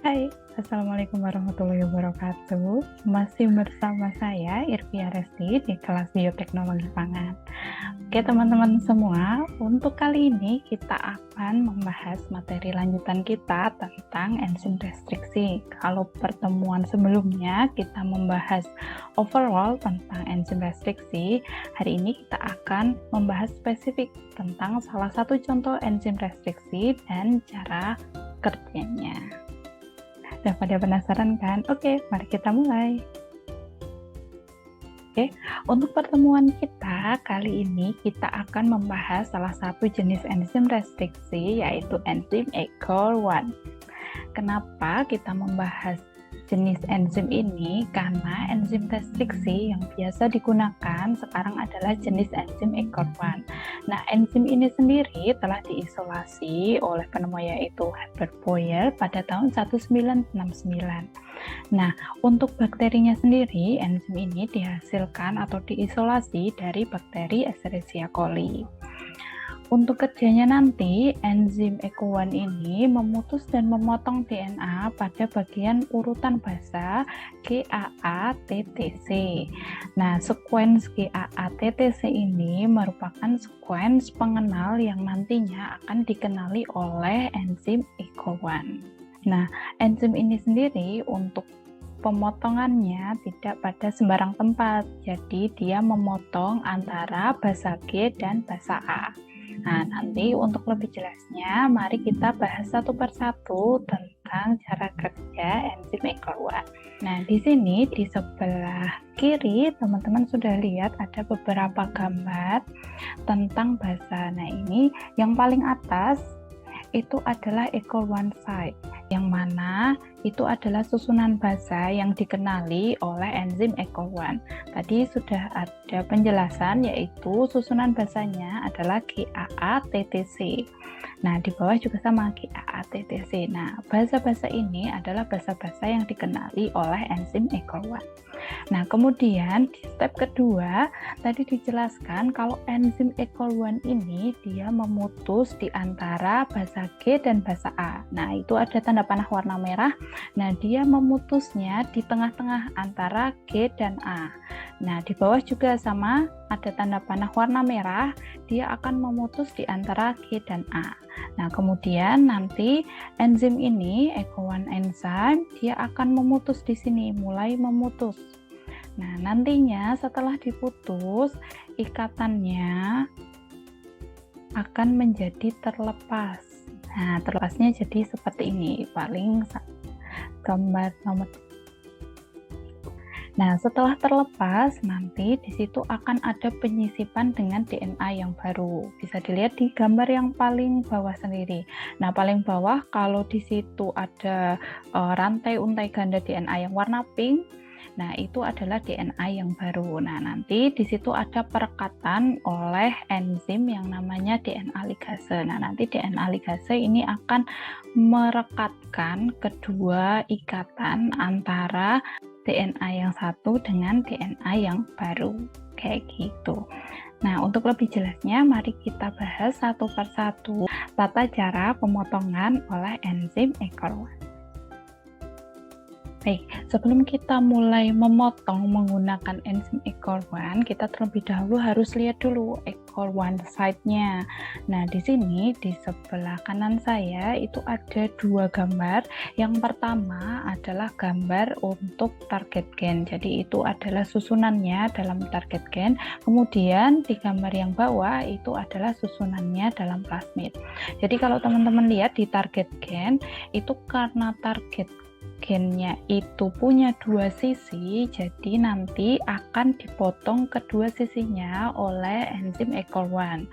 Hai, Assalamualaikum warahmatullahi wabarakatuh. Masih bersama saya, Irvia Resti, di kelas Bioteknologi Pangan. Oke teman-teman semua, untuk kali ini kita akan membahas materi lanjutan kita tentang enzim restriksi. Kalau pertemuan sebelumnya kita membahas overall tentang enzim restriksi, hari ini kita akan membahas spesifik tentang salah satu contoh enzim restriksi dan cara kerjanya. Udah pada penasaran kan? Oke, mari kita mulai. Oke, untuk pertemuan kita kali ini kita akan membahas salah satu jenis enzim restriksi yaitu enzim ECOR1. Kenapa kita membahas jenis enzim ini? Karena enzim restriksi yang biasa digunakan sekarang adalah jenis enzim ECOR1. Nah, enzim ini sendiri telah diisolasi oleh penemu yaitu Herbert Boyer pada tahun 1969. Nah, untuk bakterinya sendiri, enzim ini dihasilkan atau diisolasi dari bakteri Escherichia coli. Untuk kerjanya nanti, enzim ECO1 ini memutus dan memotong DNA pada bagian urutan basa GAA-TTC. Nah, sekuens GAA-TTC ini merupakan sekuens pengenal yang nantinya akan dikenali oleh enzim ECO1. Nah, enzim ini sendiri untuk pemotongannya tidak pada sembarang tempat, jadi dia memotong antara basa G dan basa A. Nah, nanti untuk lebih jelasnya, mari kita bahas satu persatu tentang cara kerja enzim ECOR1. Nah, di sini di sebelah kiri, teman-teman sudah lihat ada beberapa gambar tentang basa. Nah, ini yang paling atas itu adalah ECOR1 site, yang mana itu adalah susunan basa yang dikenali oleh enzim ECOR1. Tadi sudah ada penjelasan, yaitu susunan basanya adalah GAA-TTC. Nah, di bawah juga sama GAA-TTC. Nah, basa-basa ini adalah basa-basa yang dikenali oleh enzim ECOR1. Nah, kemudian di step kedua, tadi dijelaskan kalau enzim ECOR1 ini dia memutus di antara basa G dan basa A. Nah, itu ada tanda panah warna merah. Nah, dia memutusnya di tengah-tengah antara G dan A. Nah, di bawah juga sama, ada tanda panah warna merah, dia akan memutus di antara G dan A. Nah, kemudian nanti enzim ini, ECO1 enzyme, dia akan memutus di sini, mulai memutus. Nah, nantinya setelah diputus, ikatannya akan menjadi terlepas. Nah, terlepasnya jadi seperti ini, paling gambar nomor. Nah, setelah terlepas, nanti di situ akan ada penyisipan dengan DNA yang baru. Bisa dilihat di gambar yang paling bawah sendiri. Nah, paling bawah kalau di situ ada rantai untai ganda DNA yang warna pink, nah itu adalah DNA yang baru. Nah, nanti di situ ada perekatan oleh enzim yang namanya DNA ligase. Nah, nanti DNA ligase ini akan merekatkan kedua ikatan antara DNA yang satu dengan DNA yang baru, kayak gitu. Nah, untuk lebih jelasnya, mari kita bahas satu persatu tata cara pemotongan oleh enzim ECOR1. Baik, sebelum kita mulai memotong menggunakan enzim ECOR1, kita terlebih dahulu harus lihat dulu ECOR1 site-nya. Nah, di sini di sebelah kanan saya itu ada dua gambar. Yang pertama adalah gambar untuk target gen. Jadi itu adalah susunannya dalam target gen. Kemudian di gambar yang bawah itu adalah susunannya dalam plasmid. Jadi kalau teman-teman lihat di target gen, itu karena target gennya itu punya dua sisi, jadi nanti akan dipotong kedua sisinya oleh enzim ECOR1.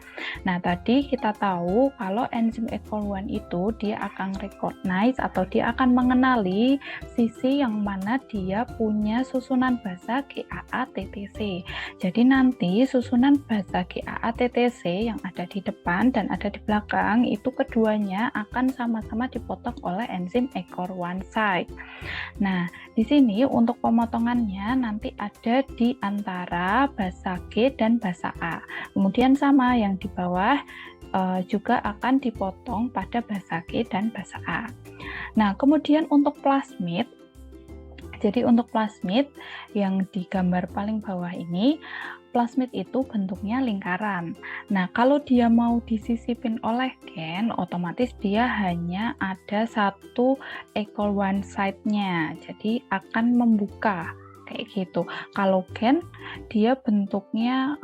Nah, tadi kita tahu kalau enzim ECOR1 itu dia akan recognize atau dia akan mengenali sisi yang mana dia punya susunan basa GAA-TTC. Jadi nanti susunan basa GAA-TTC yang ada di depan dan ada di belakang itu keduanya akan sama-sama dipotong oleh enzim ECOR1 site. Nah, di sini untuk pemotongannya nanti ada di antara basa G dan basa A. Kemudian sama yang di bawah juga akan dipotong pada basa G dan basa A. Nah, kemudian untuk plasmid, jadi untuk plasmid yang di gambar paling bawah ini, plasmid itu bentuknya lingkaran. Nah, kalau dia mau disisipin oleh gen, otomatis dia hanya ada satu equal one side-nya. Jadi akan membuka kayak gitu. Kalau gen, dia bentuknya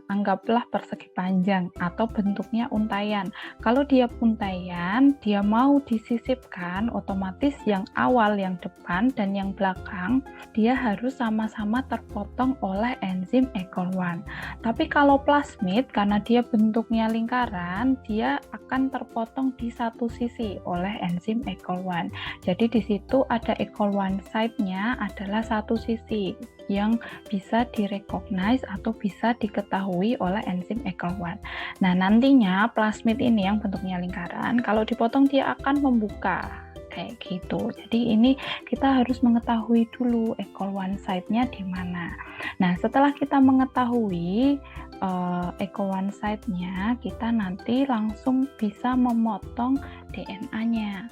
anggaplah persegi panjang atau bentuknya untayan. Kalau dia untayan, dia mau disisipkan, otomatis yang awal, yang depan, dan yang belakang, dia harus sama-sama terpotong oleh enzim equal one. Tapi kalau plasmid, karena dia bentuknya lingkaran, dia akan terpotong di satu sisi oleh enzim equal one. Jadi di situ ada equal one side-nya adalah satu sisi yang bisa direcognize atau bisa diketahui oleh enzim equal one. Nah, nantinya plasmid ini yang bentuknya lingkaran, kalau dipotong dia akan membuka kayak gitu. Jadi ini kita harus mengetahui dulu equal one side-nya di mana. Nah, setelah kita mengetahui equal one side-nya, kita nanti langsung bisa memotong DNA-nya.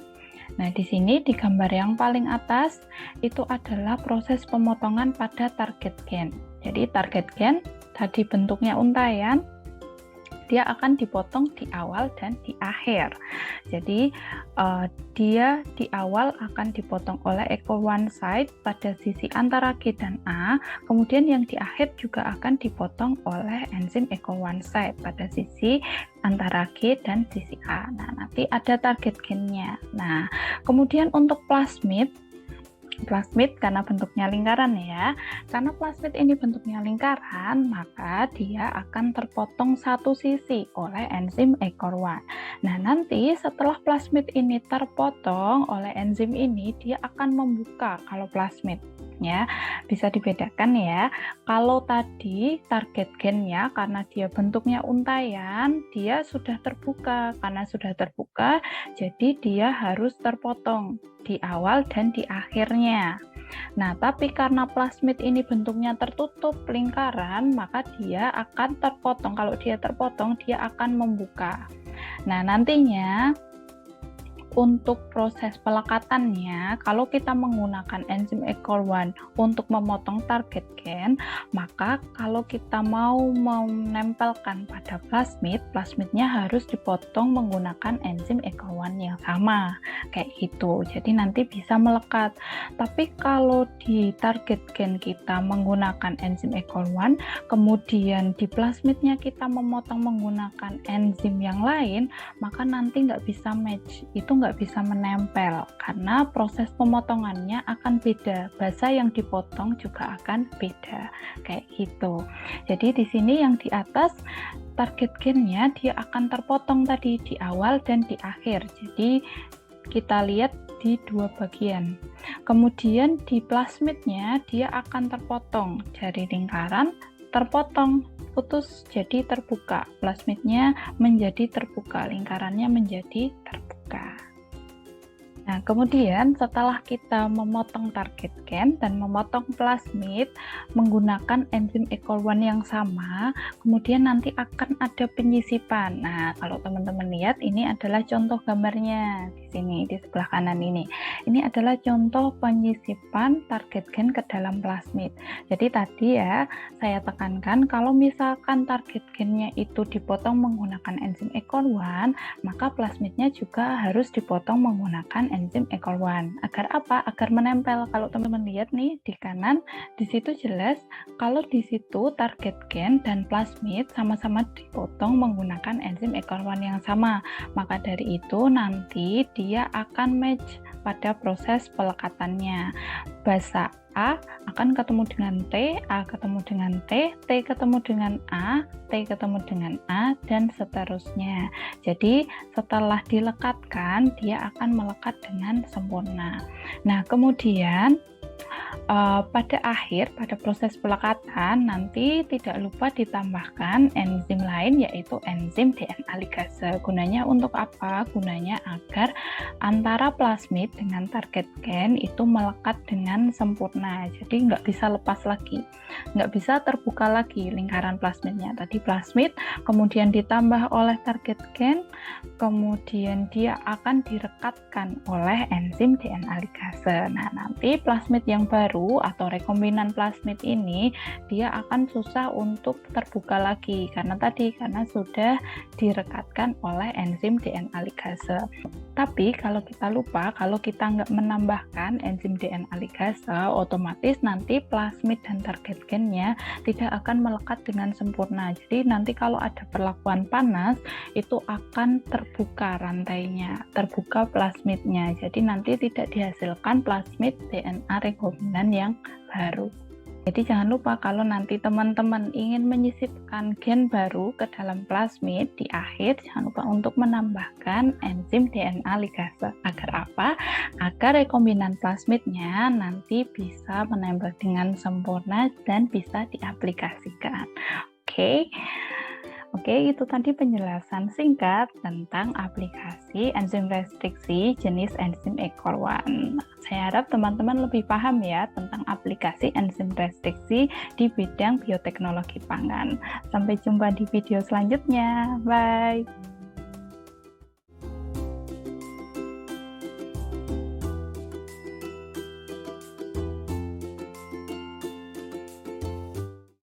Nah, di sini di gambar yang paling atas itu adalah proses pemotongan pada target gen. Jadi target gen tadi bentuknya untayan, dia akan dipotong di awal dan di akhir. Jadi dia di awal akan dipotong oleh equal one side pada sisi antara G dan A, kemudian yang di akhir juga akan dipotong oleh enzim equal one side pada sisi antara G dan sisi A. Nah, nanti ada target gennya. Nah, kemudian untuk plasmid karena bentuknya lingkaran ya. Karena plasmid ini bentuknya lingkaran, maka dia akan terpotong satu sisi oleh enzim equal one. Nah, nanti setelah plasmid ini terpotong oleh enzim ini, dia akan membuka kalau plasmid. Ya, bisa dibedakan ya. Kalau tadi target gennya karena dia bentuknya untayan, dia sudah terbuka. Karena sudah terbuka, jadi dia harus terpotong di awal dan di akhirnya. Nah, tapi karena plasmid ini bentuknya tertutup lingkaran, maka dia akan terpotong. Kalau dia terpotong, dia akan membuka. Nah, nantinya untuk proses pelekatannya, kalau kita menggunakan enzim equal one untuk memotong target gen, maka kalau kita mau menempelkan pada plasmidnya harus dipotong menggunakan enzim equal one yang sama, kayak gitu. Jadi nanti bisa melekat. Tapi kalau di target gen kita menggunakan enzim equal one, kemudian di plasmidnya kita memotong menggunakan enzim yang lain, maka nanti nggak bisa match. Itu nggak bisa menempel karena proses pemotongannya akan beda. Basa yang dipotong juga akan beda kayak gitu. Jadi di sini yang di atas target gennya dia akan terpotong tadi di awal dan di akhir. Jadi kita lihat di dua bagian. Kemudian di plasmidnya dia akan terpotong dari lingkaran, terpotong, putus jadi terbuka. Plasmidnya menjadi terbuka, lingkarannya menjadi terbuka. Nah, kemudian setelah kita memotong target gen dan memotong plasmid menggunakan enzim equal one yang sama, kemudian nanti akan ada penyisipan. Nah, kalau teman-teman lihat, ini adalah contoh gambarnya di sini, di sebelah kanan ini. Ini adalah contoh penyisipan target gen ke dalam plasmid. Jadi tadi ya, saya tekankan kalau misalkan target gennya itu dipotong menggunakan enzim equal one, maka plasmidnya juga harus dipotong menggunakan enzim equal one. Agar apa? Agar menempel. Kalau teman-teman lihat nih di kanan, di situ jelas kalau di situ target gen dan plasmid sama-sama dipotong menggunakan enzim equal one yang sama. Maka dari itu nanti dia akan match pada proses pelekatannya. Basa A akan ketemu dengan T, A ketemu dengan T, T ketemu dengan A, T ketemu dengan A, dan seterusnya. Jadi setelah dilekatkan, dia akan melekat dengan sempurna. Nah, kemudian Pada akhir, pada proses pelekatan, nanti tidak lupa ditambahkan enzim lain, yaitu enzim DNA ligase. Gunanya untuk apa? Gunanya agar antara plasmid dengan target gen itu melekat dengan sempurna. Jadi nggak bisa lepas lagi, nggak bisa terbuka lagi lingkaran plasmidnya. Tadi plasmid, kemudian ditambah oleh target gen, kemudian dia akan direkatkan oleh enzim DNA ligase. Nah, nanti plasmid yang baru atau rekombinan plasmid ini dia akan susah untuk terbuka lagi karena sudah direkatkan oleh enzim DNA ligase. Tapi kalau kita lupa, kalau kita nggak menambahkan enzim DNA ligase, otomatis nanti plasmid dan target gennya tidak akan melekat dengan sempurna. Jadi nanti kalau ada perlakuan panas, itu akan terbuka rantainya, terbuka plasmidnya. Jadi nanti tidak dihasilkan plasmid DNA rekombinan yang baru. Jadi jangan lupa kalau nanti teman-teman ingin menyisipkan gen baru ke dalam plasmid, di akhir jangan lupa untuk menambahkan enzim DNA ligase. Agar apa? Agar rekombinan plasmidnya nanti bisa menempel dengan sempurna dan bisa diaplikasikan. Oke, itu tadi penjelasan singkat tentang aplikasi enzim restriksi jenis enzim E-core1. Saya harap teman-teman lebih paham ya tentang aplikasi enzim restriksi di bidang bioteknologi pangan. Sampai jumpa di video selanjutnya. Bye!